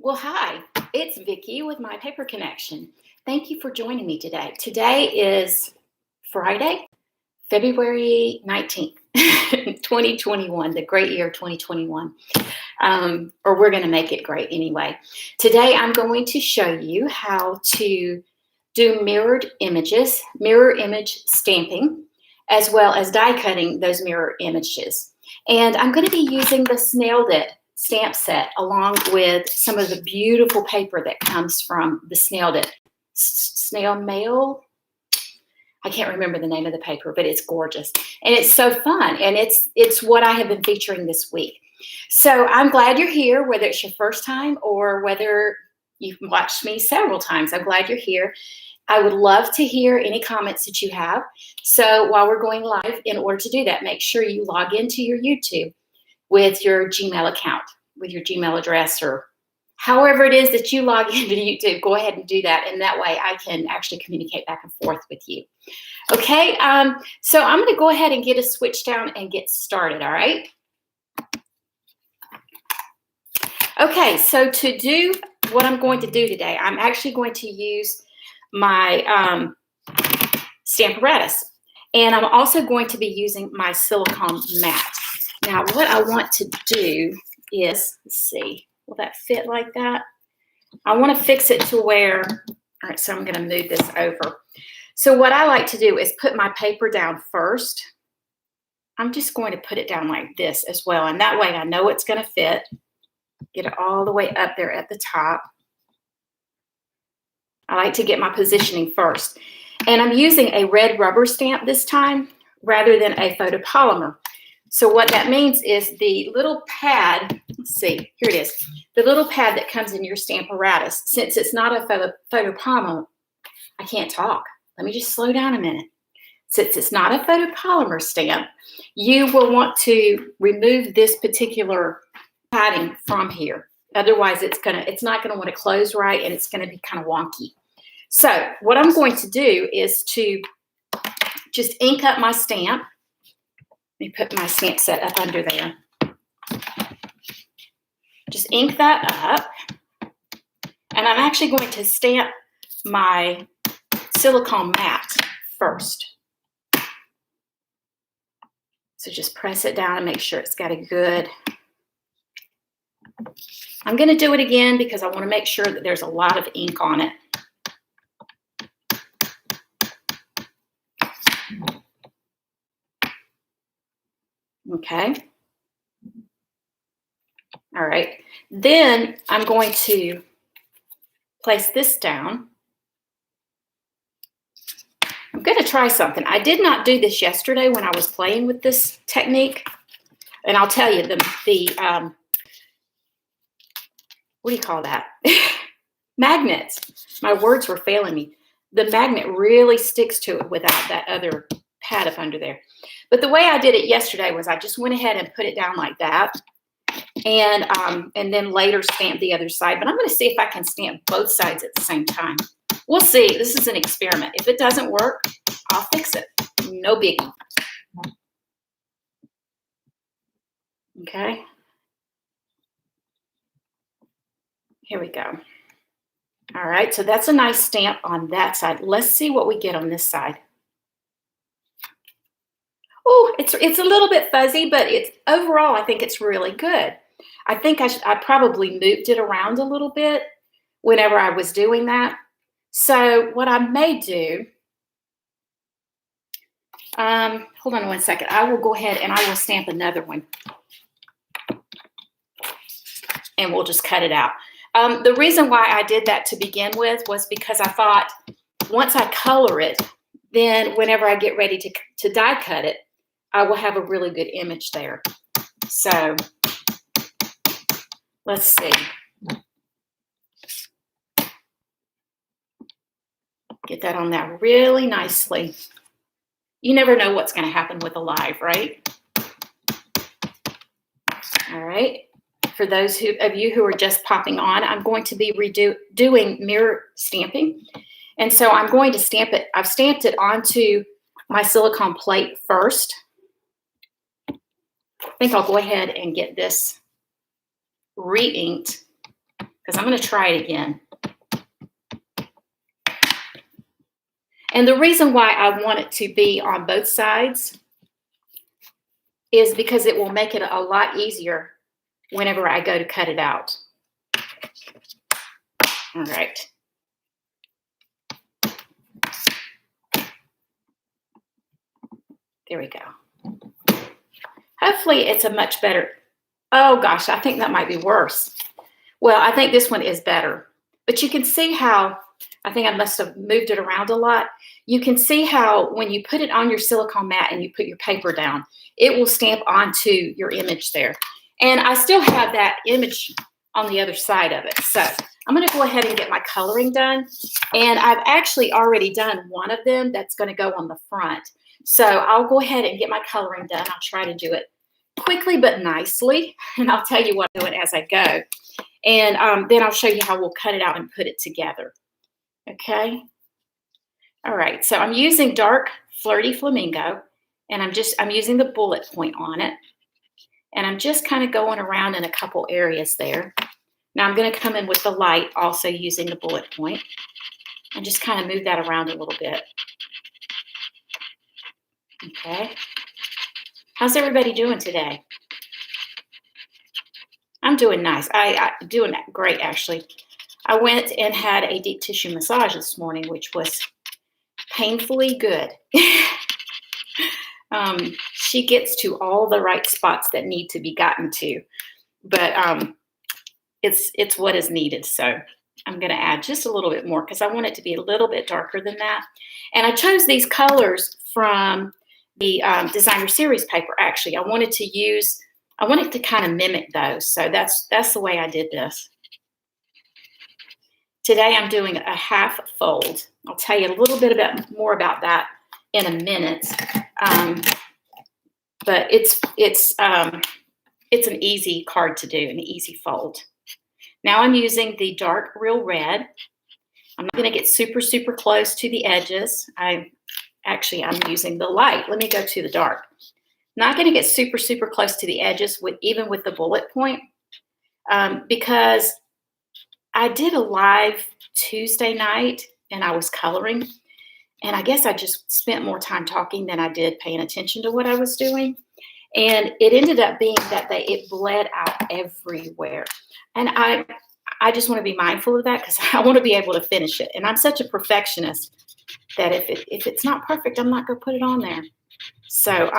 Well, hi, it's Vicki with My Paper Connection. Thank you for joining me today. Today is Friday, February 19th, 2021, the great year 2021. Or we're going to make it great anyway. Today, I'm going to show you how to do mirror image stamping, as well as die cutting those mirror images. And I'm going to be using the Snailed It stamp set along with some of the beautiful paper that comes from the Snailed It snail mail. I can't remember the name of the paper, but it's gorgeous and it's so fun, and it's what I have been featuring this week. So I'm glad you're here, whether it's your first time or whether you've watched me several times. I'm glad you're here. I would love to hear any comments that you have. So while we're going live, in order to do that, make sure you log into your YouTube with your Gmail account, with your Gmail address, or however it is that you log into YouTube. Go ahead and do that, and that way I can actually communicate back and forth with you. Okay, so I'm going to go ahead and get a switch down and get started, all right? Okay, so to do what I'm going to do today, I'm actually going to use my Stamparatus, and I'm also going to be using my silicone mat. Now, what I want to do is, let's see, will that fit like that? I want to fix it to where, all right, so I'm going to move this over. So what I like to do is put my paper down first. I'm just going to put it down like this as well, and that way I know it's going to fit. Get it all the way up there at the top. I like to get my positioning first. And I'm using a red rubber stamp this time rather than a photopolymer. So what that means is the little pad, let's see, here it is, the little pad that comes in your Stamparatus, since it's not a photopolymer, I can't talk. Let me just slow down a minute. Since it's not a photopolymer stamp, you will want to remove this particular padding from here. Otherwise, it's not going to want to close right, and it's going to be kind of wonky. So what I'm going to do is to just ink up my stamp. Let me put my stamp set up under there. Just ink that up. And I'm actually going to stamp my silicone mat first. So just press it down and make sure it's got a good. I'm going to do it again because I want to make sure that there's a lot of ink on it. Okay. All right. Then I'm going to place this down. I'm going to try something. I did not do this yesterday when I was playing with this technique. And I'll tell you, what do you call that? Magnets. My words were failing me. The magnet really sticks to it without that other pad up under there. But the way I did it yesterday was I just went ahead and put it down like that, and then later stamped the other side. But I'm going to see if I can stamp both sides at the same time. We'll see. This is an experiment. If it doesn't work, I'll fix it. No biggie. Okay. Here we go. All right, so that's a nice stamp on that side. Let's see what we get on this side. Oh, it's a little bit fuzzy, but overall, I think it's really good. I think I probably moved it around a little bit whenever I was doing that. So what I may do, hold on one second. I will go ahead and I will stamp another one. And we'll just cut it out. The reason why I did that to begin with was because I thought once I color it, then whenever I get ready to die cut it, I will have a really good image there. So let's see. Get that on there really nicely. You never know what's going to happen with a live, right? All right. For those of you who are just popping on, I'm going to be doing mirror stamping. And so I'm going to stamp it. I've stamped it onto my silicone plate first. I think I'll go ahead and get this re-inked because I'm going to try it again. And the reason why I want it to be on both sides is because it will make it a lot easier whenever I go to cut it out. All right. There we go. Hopefully it's a much better, oh gosh, I think that might be worse. Well, I think this one is better. But you can see how, I think I must have moved it around a lot. You can see how when you put it on your silicone mat and you put your paper down, it will stamp onto your image there. And I still have that image on the other side of it. So I'm going to go ahead and get my coloring done. And I've actually already done one of them that's going to go on the front. So I'll go ahead and get my coloring done. I'll try to do it quickly but nicely. And I'll tell you what I'm doing as I go. And then I'll show you how we'll cut it out and put it together. Okay. All right. So I'm using dark Flirty Flamingo. And I'm using the bullet point on it. And I'm just kind of going around in a couple areas there. Now I'm going to come in with the light, also using the bullet point, and just kind of move that around a little bit. Okay. How's everybody doing today? I'm doing nice. I'm doing great, actually. I went and had a deep tissue massage this morning, which was painfully good. She gets to all the right spots that need to be gotten to, but it's what is needed. So I'm going to add just a little bit more because I want it to be a little bit darker than that. And I chose these colors from the designer series paper. Actually, I wanted to kind of mimic those. So that's the way I did this. Today I'm doing a half fold. I'll tell you a little bit more about that in a minute. But it's an easy card to do, an easy fold. Now I'm using the dark Real Red. I'm not going to get super, super close to the edges. I'm using the light. Let me go to the dark. Not going to get super, super close to the edges even with the bullet point because I did a live Tuesday night and I was coloring. And I guess I just spent more time talking than I did paying attention to what I was doing. And it ended up being that it bled out everywhere. And I just want to be mindful of that because I want to be able to finish it. And I'm such a perfectionist that if it's not perfect, I'm not going to put it on there. So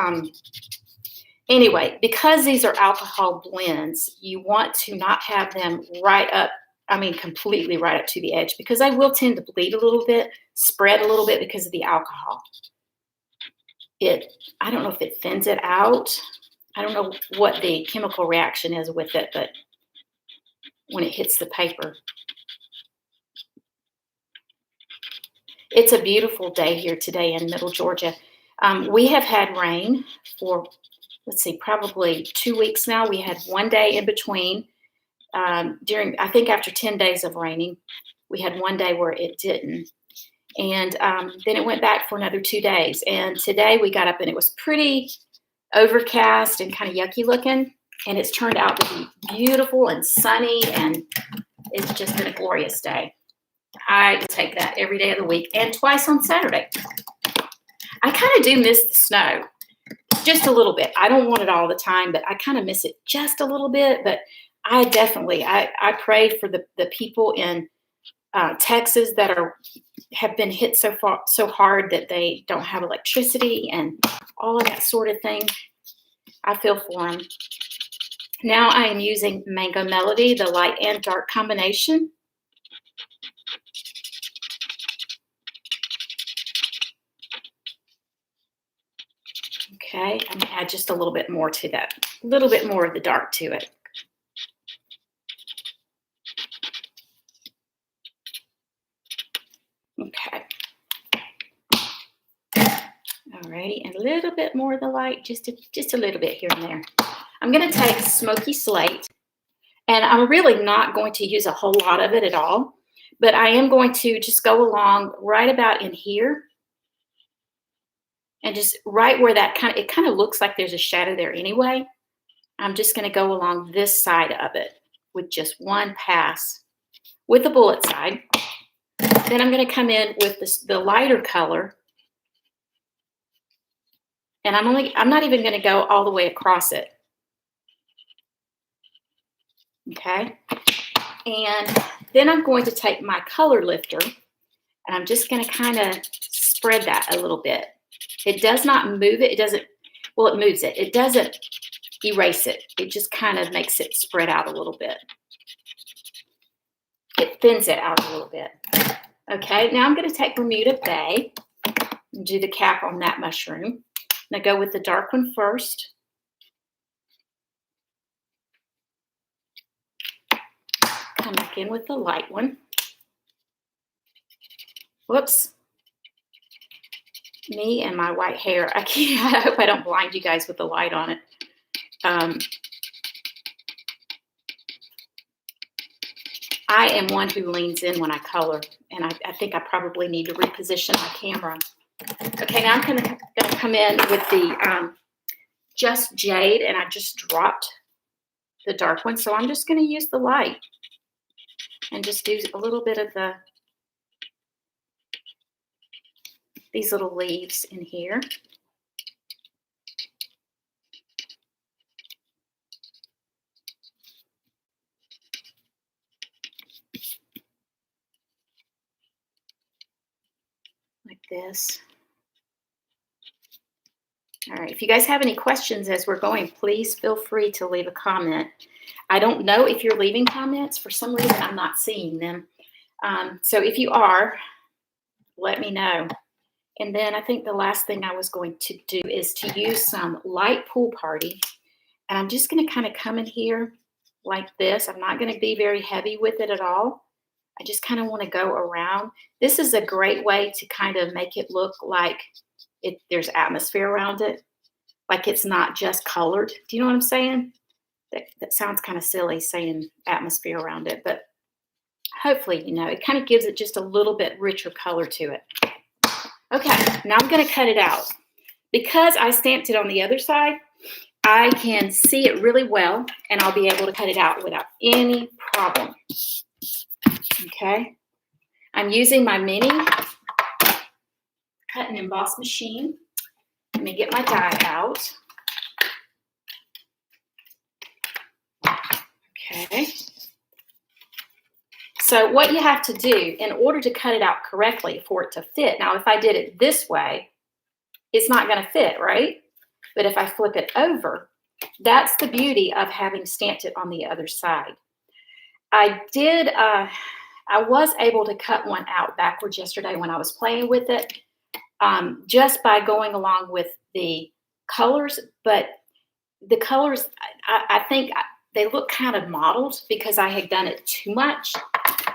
anyway, because these are alcohol blends, you want to not have them completely right up to the edge because they will tend to bleed a little bit, spread a little bit because of the alcohol. I don't know if it thins it out. I don't know what the chemical reaction is with it, but when it hits the paper. It's a beautiful day here today in Middle Georgia. We have had rain for, probably 2 weeks now. We had one day in between. I think after 10 days of raining, we had one day where it didn't. And then it went back for another 2 days. And today we got up and it was pretty overcast and kind of yucky looking. And it's turned out to be beautiful and sunny. And it's just been a glorious day. I take that every day of the week and twice on Saturday. I kind of do miss the snow. Just a little bit. I don't want it all the time, but I kind of miss it just a little bit. But I pray for the people in Texas that have been hit so hard that they don't have electricity and all of that sort of thing. I feel for them. Now I am using Mango Melody, the light and dark combination. Okay, I'm going to add just a little bit more to that, a little bit more of the dark to it. Okay. Alrighty, and a little bit more of the light, just a little bit here and there. I'm going to take Smoky Slate, and I'm really not going to use a whole lot of it at all, but I am going to just go along right about in here, and just right where it kind of looks like there's a shadow there anyway. I'm just going to go along this side of it with just one pass with the bullet side. Then I'm going to come in with the lighter color. And I'm not even going to go all the way across it. Okay. And then I'm going to take my color lifter and I'm just going to kind of spread that a little bit. It does not move it. It doesn't, well, it moves it. It doesn't erase it. It just kind of makes it spread out a little bit. It thins it out a little bit. Okay, now I'm going to take Bermuda Bay and do the cap on that mushroom. Now go with the dark one first. Come back in with the light one. Whoops. Me and my white hair. I hope I don't blind you guys with the light on it. I am one who leans in when I color, and I think I probably need to reposition my camera. Okay, now I'm gonna come in with the Just Jade, and I just dropped the dark one, so I'm just gonna use the light and just do a little bit of these little leaves in here. Like this. All right, if you guys have any questions as we're going, please feel free to leave a comment. I don't know if you're leaving comments. For some reason, I'm not seeing them. So if you are, let me know. And then I think the last thing I was going to do is to use some light Pool Party. And I'm just going to kind of come in here like this. I'm not going to be very heavy with it at all. I just kind of want to go around. This is a great way to kind of make it look like there's atmosphere around it, like it's not just colored. Do you know what I'm saying? That sounds kind of silly saying atmosphere around it, but hopefully, you know, it kind of gives it just a little bit richer color to it. Okay, now I'm going to cut it out. Because I stamped it on the other side, I can see it really well, and I'll be able to cut it out without any problem. Okay, I'm using my mini cut and emboss machine. Let me get my die out. Okay. So what you have to do in order to cut it out correctly for it to fit. Now, if I did it this way, it's not going to fit, right? But if I flip it over, that's the beauty of having stamped it on the other side. I was able to cut one out backwards yesterday when I was playing with it, just by going along with the colors. But the colors, I think they look kind of mottled because I had done it too much,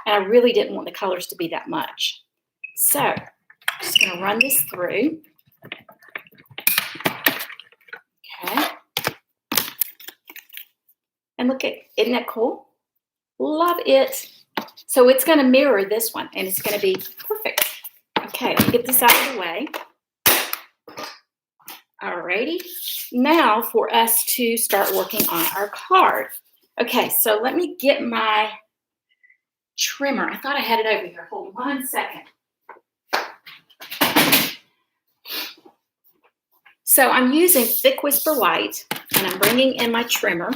and I really didn't want the colors to be that much. So I'm just going to run this through. Okay. And look at, isn't that cool? Love it. So it's going to mirror this one, and it's going to be perfect. Okay, let me get this out of the way. Alrighty. Now for us to start working on our card. Okay, so let me get my trimmer. I thought I had it over here. Hold on 1 second. So I'm using Thick Whisper White, and I'm bringing in my trimmer.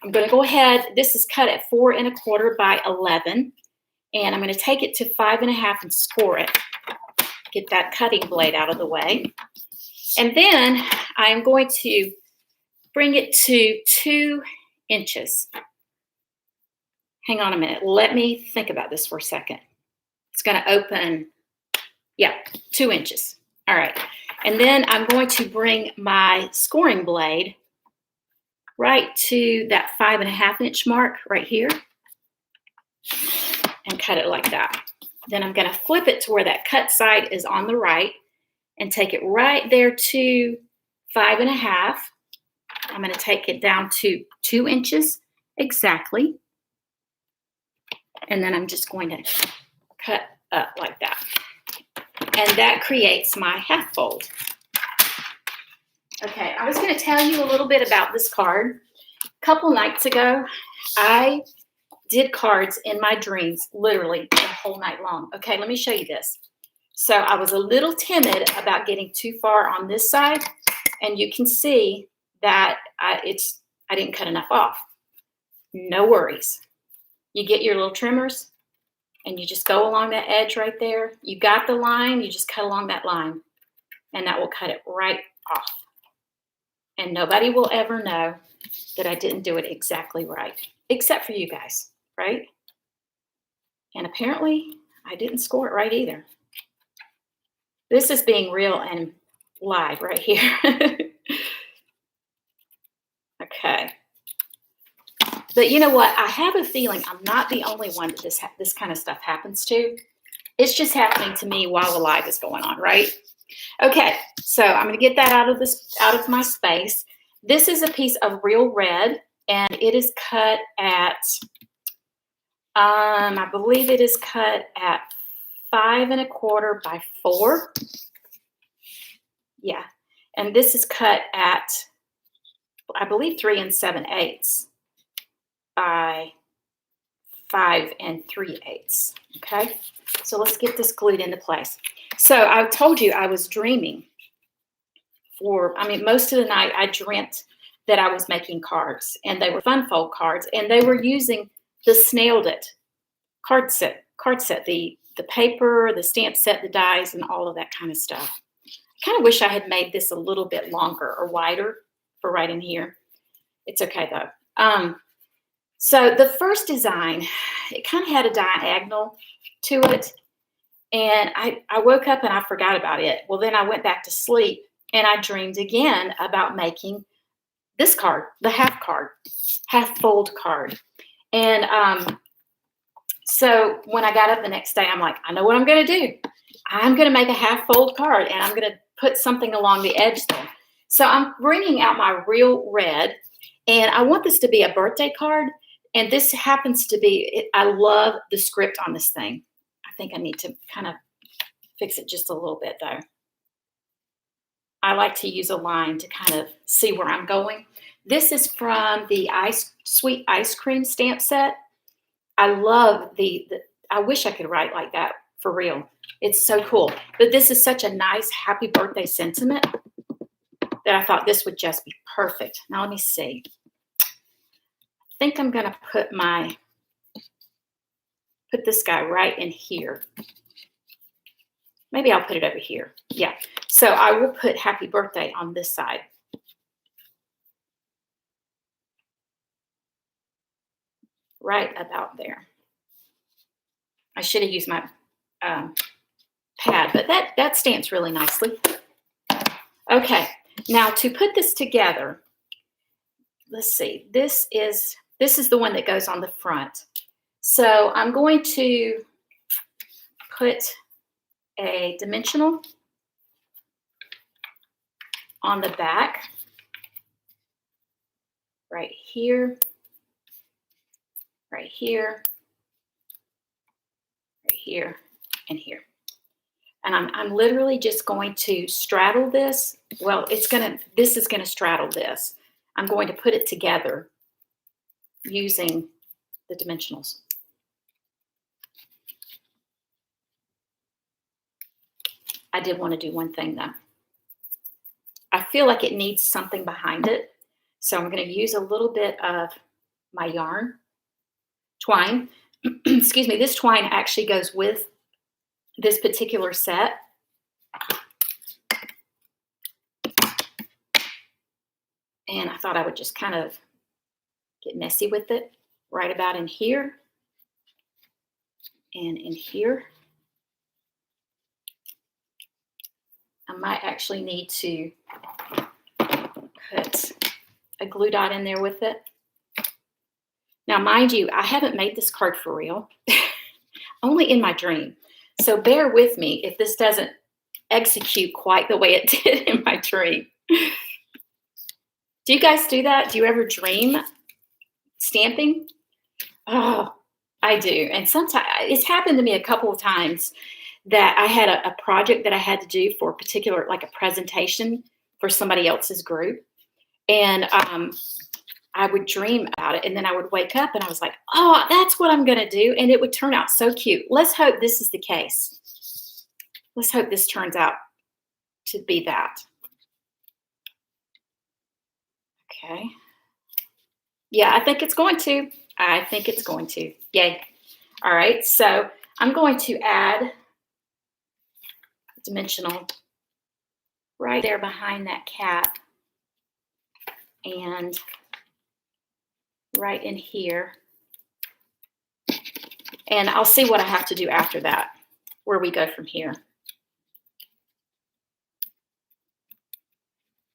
I'm going to go ahead. This is cut at 4 1/4 by 11, and I'm going to take it to 5 1/2 and score it. Get that cutting blade out of the way. And then I'm going to bring it to 2 inches. Hang on a minute. Let me think about this for a second. It's going to open, yeah, 2 inches. All right. And then I'm going to bring my scoring blade right to that 5 1/2 inch mark right here and cut it like that. Then I'm going to flip it to where that cut side is on the right and take it right there to 5 1/2. I'm going to take it down to 2 inches exactly. And then I'm just going to cut up like that. And that creates my half fold. Okay, I was going to tell you a little bit about this card. A couple nights ago, I did cards in my dreams literally the whole night long. Okay, let me show you this. So I was a little timid about getting too far on this side, and you can see that I didn't cut enough off. No worries. You get your little trimmers, and you just go along that edge right there. You got the line, you just cut along that line, and that will cut it right off. And nobody will ever know that I didn't do it exactly right, except for you guys, right? And apparently, I didn't score it right either. This is being real and live right here. Okay. But you know what? I have a feeling I'm not the only one that this kind of stuff happens to. It's just happening to me while the live is going on, right? Okay, so I'm going to get that out of my space. This is a piece of real red, and it is cut at, I believe it is cut at 5 1/4 by 4. Yeah, and this is cut at, I believe, 3 7/8 by 5 3/8. Okay, so let's get this glued into place. So I told you I was dreaming most of the night I dreamt that I was making cards, and they were fun fold cards, and they were using the Snailed It card set, the paper, the stamp set, the dies, and all of that kind of stuff. I kind of wish I had made this a little bit longer or wider for right in here. It's okay though. So the first design, it kind of had a diagonal to it. And I woke up and I forgot about it. Well, then I went back to sleep and I dreamed again about making this card, the half fold card. And so when I got up the next day, I'm like, I know what I'm going to do. I'm going to make a half fold card, and I'm going to put something along the edge there. So I'm bringing out my real red, and I want this to be a birthday card. And this happens to be, I love the script on this thing. I think I need to kind of fix it just a little bit though. I like to use a line to kind of see where I'm going. This is from the Sweet Ice Cream stamp set. I love I wish I could write like that for real. It's so cool. But this is such a nice happy birthday sentiment that I thought this would just be perfect. Now let me see. I think I'm going to put this guy right in here. Maybe I'll put it over here. Yeah. So I will put happy birthday on this side. Right about there. I should have used my pad, but that stamps really nicely. Okay. Now to put this together, let's see. This is the one that goes on the front. So I'm going to put a dimensional on the back right here, right here, right here, and here. And I'm literally just going to straddle this. Well, this is going to straddle this. I'm going to put it together using the dimensionals. I did want to do one thing though. I feel like it needs something behind it. So I'm going to use a little bit of my twine. Excuse me, this twine actually goes with this particular set. And I thought I would just kind of get messy with it right about in here and in here. I might actually need to put a glue dot in there with it. Now, mind you, I haven't made this card for real, only in my dream. So bear with me if this doesn't execute quite the way it did in my dream. Do you guys do that? Do you ever dream stamping? Oh, I do. And sometimes it's happened to me a couple of times that I had a project that I had to do for a particular, like a presentation for somebody else's group. And I would dream about it, and then I would wake up and I was like, oh, that's what I'm going to do. And it would turn out so cute. Let's hope this is the case. Let's hope this turns out to be that. Okay. Yeah, I think it's going to. I think it's going to. Yay. All right. So I'm going to add dimensional right there behind that cap and right in here. And I'll see what I have to do after that, where we go from here.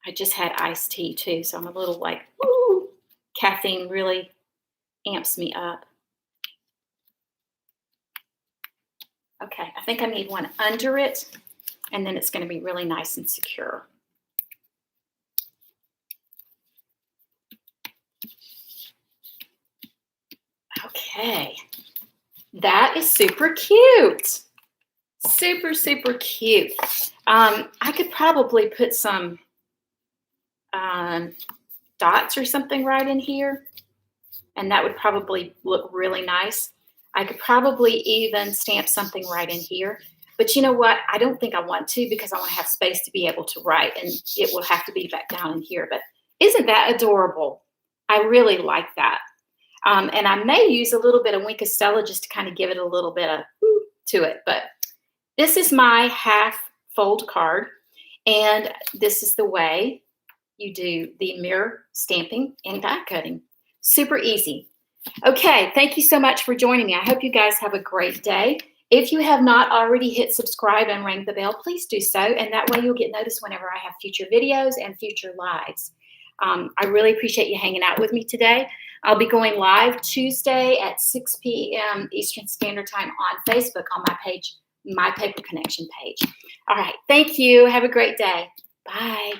I just had iced tea too, so I'm a little like, woo, caffeine really amps me up. Okay, I think I need one under it, and then it's going to be really nice and secure. Okay, that is super cute. Super, super cute. I could probably put some dots or something right in here, and that would probably look really nice. I could probably even stamp something right in here, but you know what? I don't think I want to, because I want to have space to be able to write, and it will have to be back down in here. But isn't that adorable? I really like that. And I may use a little bit of Wink of Stella just to kind of give it a little bit of to it. But this is my half fold card, and this is the way you do the mirror stamping and die cutting. Super easy. Okay, thank you so much for joining me. I hope you guys have a great day. If you have not already hit subscribe and ring the bell, please do so, and that way you'll get noticed whenever I have future videos and future lives. I really appreciate you hanging out with me today. I'll be going live Tuesday at 6 p.m. Eastern Standard Time on Facebook on my page, My Paper Connection page. All right, thank you. Have a great day. Bye.